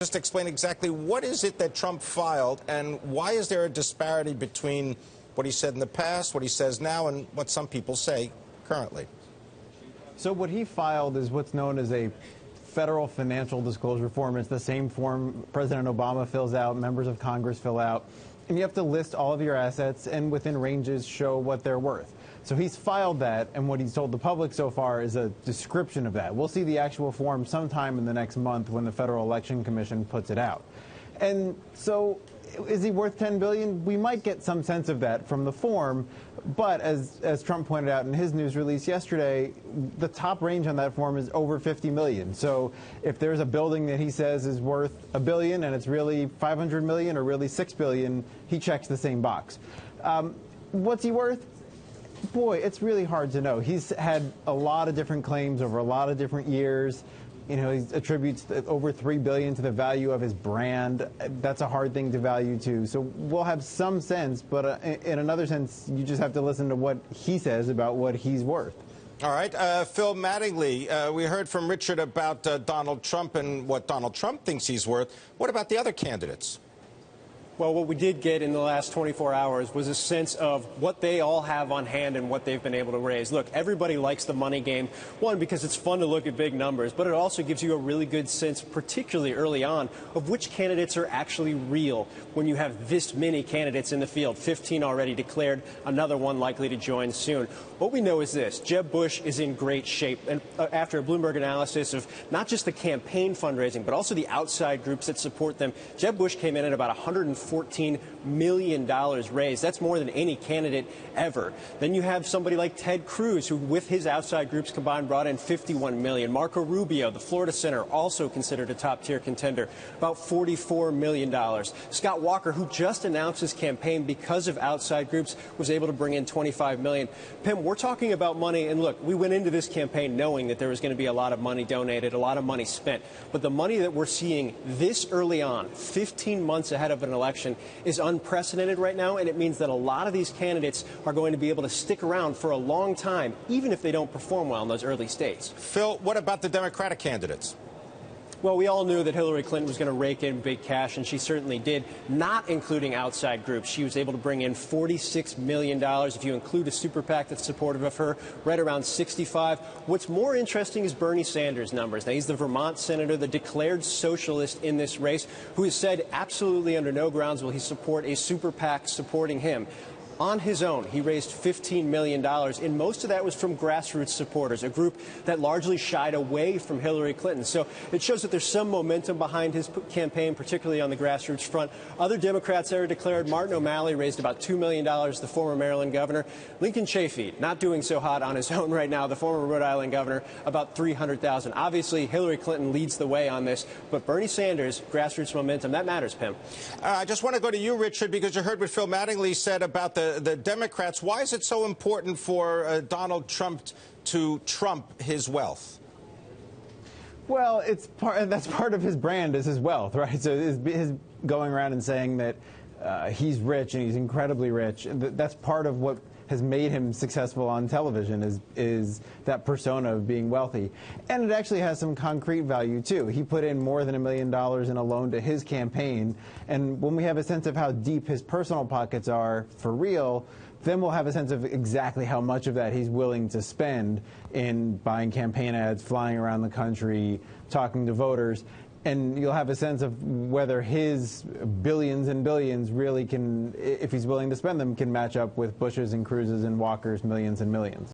Just explain exactly what is it that Trump filed, and why is there a disparity between what he said in the past, what he says now, and what some people say currently? So what he filed is what's known as a federal financial disclosure form. It's the same form President Obama fills out, members of Congress fill out, and you have to list all of your assets and within ranges show what they're worth. So he's filed that, and what he's told the public so far is a description of that. We'll see the actual form sometime in the next month when the Federal Election Commission puts it out. And so is he worth $10 billion? We might get some sense of that from the form, but as Trump pointed out in his news release yesterday, the top range on that form is over $50 million. So if there's a building that he says is worth $1 billion and it's really $500 million or really $6 billion, he checks the same box. What's he worth? Boy, it's really hard to know. He's had a lot of different claims over a lot of different years. You know, he attributes over $3 billion to the value of his brand. That's a hard thing to value, too. So we'll have some sense, but in another sense, you just have to listen to what he says about what he's worth. All right. Phil Mattingly, we heard from Richard about Donald Trump and what Donald Trump thinks he's worth. What about the other candidates? Well, what we did get in the last 24 hours was a sense of what they all have on hand and what they've been able to raise. Look, everybody likes the money game, one, because it's fun to look at big numbers, but it also gives you a really good sense, particularly early on, of which candidates are actually real when you have this many candidates in the field, 15 already declared, another one likely to join soon. What we know is this: Jeb Bush is in great shape. And after a Bloomberg analysis of not just the campaign fundraising, but also the outside groups that support them, Jeb Bush came in at about $114 million raised. That's more than any candidate ever. Then you have somebody like Ted Cruz, who with his outside groups combined brought in $51 million. Marco Rubio, the Florida senator, also considered a top-tier contender, about $44 million. Scott Walker, who just announced his campaign because of outside groups, was able to bring in $25 million. Pim, we're talking about money, and look, we went into this campaign knowing that there was going to be a lot of money donated, a lot of money spent. But the money that we're seeing this early on, 15 months ahead of an election, is unprecedented right now, and it means that a lot of these candidates are going to be able to stick around for a long time, even if they don't perform well in those early states. Phil, what about the Democratic candidates? Well, we all knew that Hillary Clinton was going to rake in big cash, and she certainly did, not including outside groups. She was able to bring in $46 million. If you include a super PAC that's supportive of her, right around 65. What's more interesting is Bernie Sanders' numbers. Now, he's the Vermont senator, the declared socialist in this race, who has said absolutely under no grounds will he support a super PAC supporting him. On his own, he raised $15 million, and most of that was from grassroots supporters, a group that largely shied away from Hillary Clinton. So it shows that there's some momentum behind his campaign, particularly on the grassroots front. Other Democrats that are declared: Martin O'Malley raised about $2 million, the former Maryland governor. Lincoln Chafee, not doing so hot on his own right now, the former Rhode Island governor, about $300,000. Obviously, Hillary Clinton leads the way on this, but Bernie Sanders, grassroots momentum, that matters, Pim. I just want to go to you, Richard, because you heard what Phil Mattingly said about the Democrats. Why is it so important for Donald Trump to trump his wealth? Well, that's part of his brand is his wealth, right? So his going around and saying that he's rich and he's incredibly rich, that's part of what has made him successful on television is that persona of being wealthy. And it actually has some concrete value, too. He put in more than $1 million in a loan to his campaign. And when we have a sense of how deep his personal pockets are for real, then we'll have a sense of exactly how much of that he's willing to spend in buying campaign ads, flying around the country, talking to voters. And you'll have a sense of whether his billions and billions really can, if he's willing to spend them, can match up with Bush's and Cruz's and Walker's millions and millions.